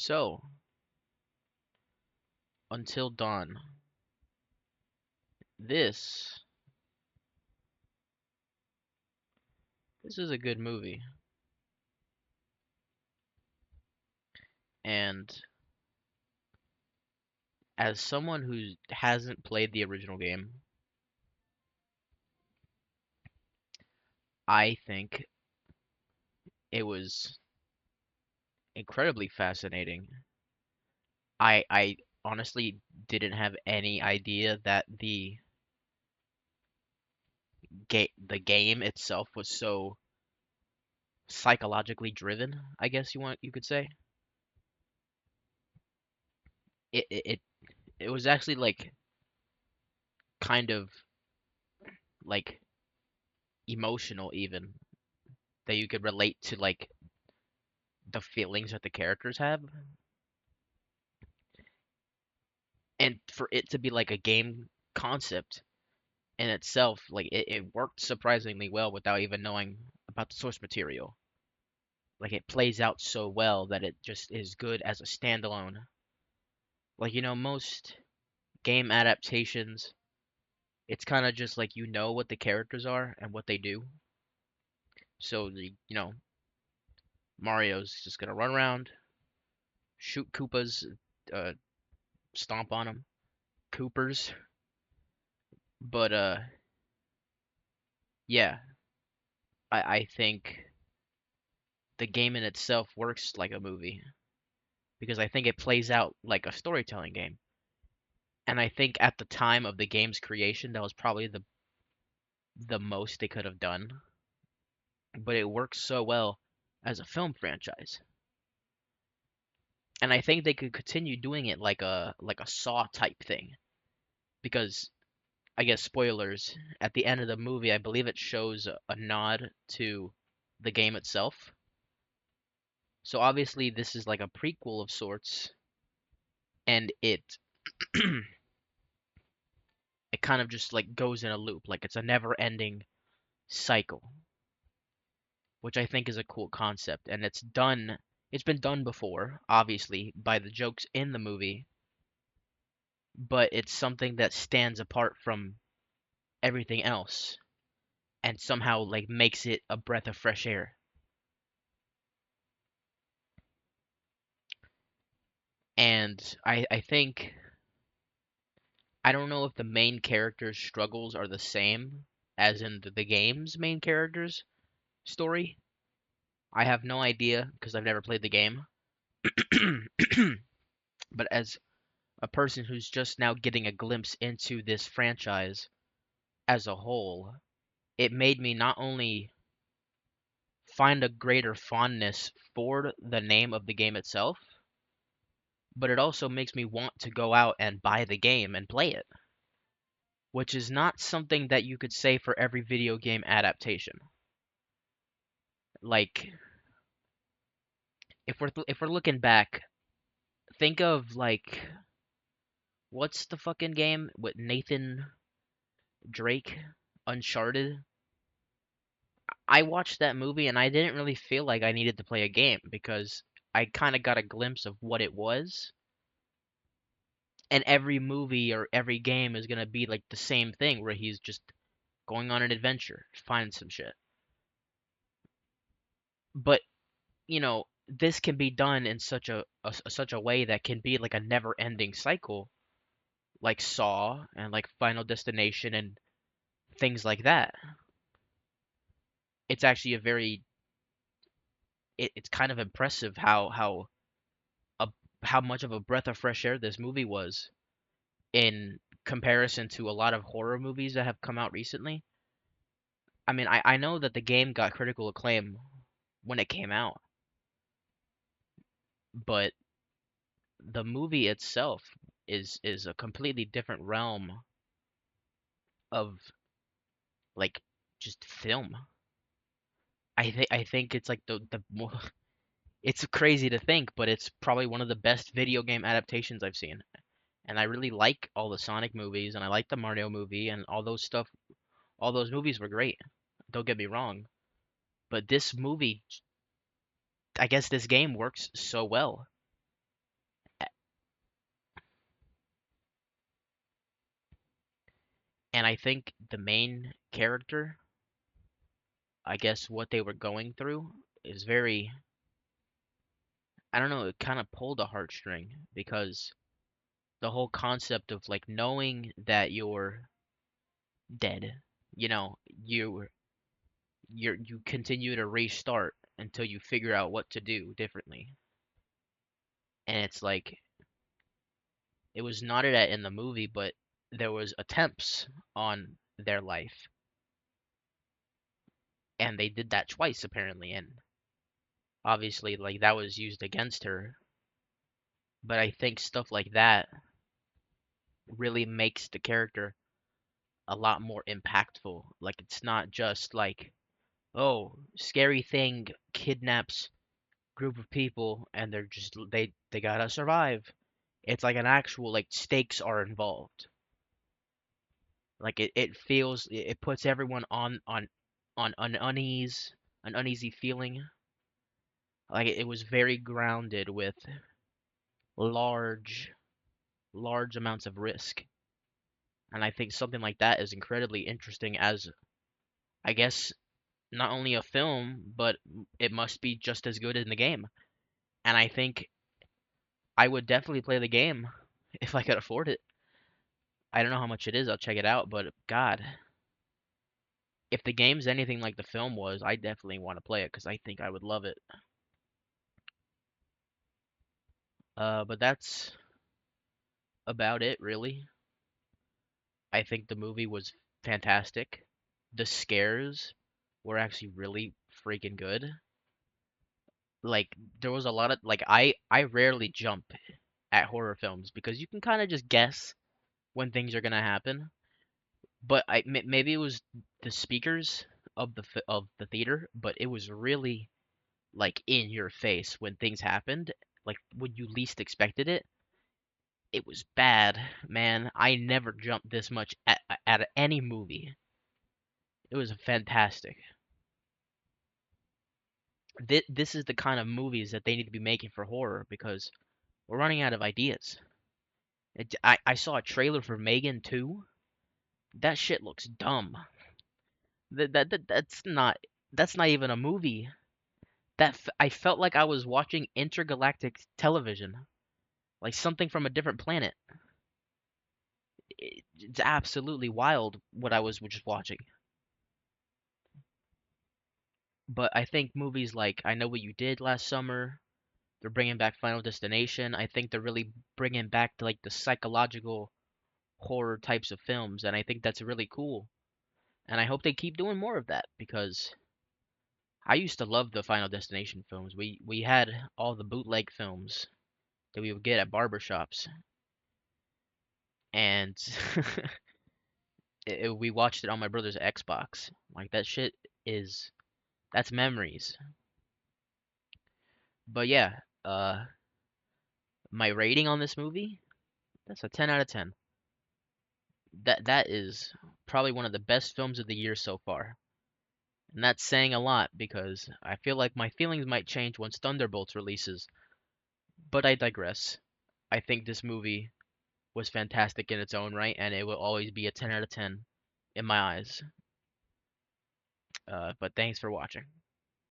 So, Until Dawn. This this is a good movie. And as someone who hasn't played the original game, I think it was incredibly fascinating. I honestly didn't have any idea that the game itself was so psychologically driven, I guess you could say. It was actually like kind of like emotional even that you could relate to like the feelings that the characters have, and for it to be like a game concept in itself, like it worked surprisingly well without even knowing about the source material. Like it plays out so well that it just is good as a standalone. Like most game adaptations, it's kind of just like what the characters are and what they do. So Mario's just gonna run around, shoot Koopas, uh, stomp on them, Coopers. But yeah, I think the game in itself works like a movie because I think it plays out like a storytelling game. And I think at the time of the game's creation, that was probably the most they could have done. But it works so well as a film franchise. And I think they could continue doing it like a Saw type thing because I guess spoilers at the end of the movie, I believe it shows a nod to the game itself. So obviously this is like a prequel of sorts, and it kind of just like goes in a loop, like it's a never-ending cycle, which I think is a cool concept. And it's been done before, obviously, by the jokes in the movie, but it's something that stands apart from everything else and somehow like makes it a breath of fresh air. And I think I don't know if the main character's struggles are the same as in the game's main character's story. I have no idea because I've never played the game. But as a person who's just now getting a glimpse into this franchise as a whole, it made me not only find a greater fondness for the name of the game itself, but it also makes me want to go out and buy the game and play it, which is not something that you could say for every video game adaptation. Like if we're looking back, think of like what's the fucking game with Nathan Drake, Uncharted? I watched that movie and I didn't really feel like I needed to play a game because I kind of got a glimpse of what it was. And every movie or every game is going to be like the same thing where he's just going on an adventure, finding some shit. But, this can be done in such a way that can be like a never-ending cycle, like Saw and like Final Destination and things like that. It's actually it's kind of impressive a, how much of a breath of fresh air this movie was in comparison to a lot of horror movies that have come out recently. I mean, I know that the game got critical acclaim when it came out, but the movie itself is a completely different realm of like just film. I think it's like the more it's crazy to think, but it's probably one of the best video game adaptations I've seen. And I really like all the Sonic movies and I like the Mario movie and all those stuff. All those movies were great. Don't get me wrong, but this movie, I guess this game works so well. And I think the main character, I guess what they were going through is very, I don't know, it kind of pulled a heartstring because the whole concept of like knowing that you're dead, you know, you continue to restart until you figure out what to do differently. And it's like it was nodded at in the movie, but there was attempts on their life, and they did that twice apparently, and obviously like that was used against her. But I think stuff like that really makes the character a lot more impactful. Like it's not just like, oh, scary thing kidnaps group of people and they're just they gotta survive. It's like an actual like stakes are involved. Like it feels it puts everyone on an uneasy feeling. Like it was very grounded with large large amounts of risk. And I think something like that is incredibly interesting as I guess not only a film, but it must be just as good in the game. And I think I would definitely play the game if I could afford it. I don't know how much it is. I'll check it out, but God, if the game's anything like the film was, I definitely want to play it because I think I would love it. But that's about it, really. I think the movie was fantastic. The scares were actually really freaking good. Like there was a lot of like I rarely jump at horror films because you can kind of just guess when things are gonna happen. But maybe it was the speakers of of the theater, but it was really like in your face when things happened, like when you least expected it. It was bad, man. I never jumped this much at any movie. It was fantastic. This is the kind of movies that they need to be making for horror because we're running out of ideas. I saw a trailer for Megan 2. That shit looks dumb. That's not even a movie. I felt like I was watching intergalactic television, like something from a different planet. It's absolutely wild what I was just watching. But I think movies like I Know What You Did Last Summer, they're bringing back Final Destination. I think they're really bringing back like the psychological horror types of films, and I think that's really cool. And I hope they keep doing more of that because I used to love the Final Destination films. We had all the bootleg films that we would get at barbershops, and we watched it on my brother's Xbox. Like that shit is that's memories. But yeah, my rating on this movie, that's a 10 out of 10. That is probably one of the best films of the year so far. And that's saying a lot because I feel like my feelings might change once Thunderbolts releases, but I digress. I think this movie was fantastic in its own right, and it will always be a 10 out of 10 in my eyes. But thanks for watching.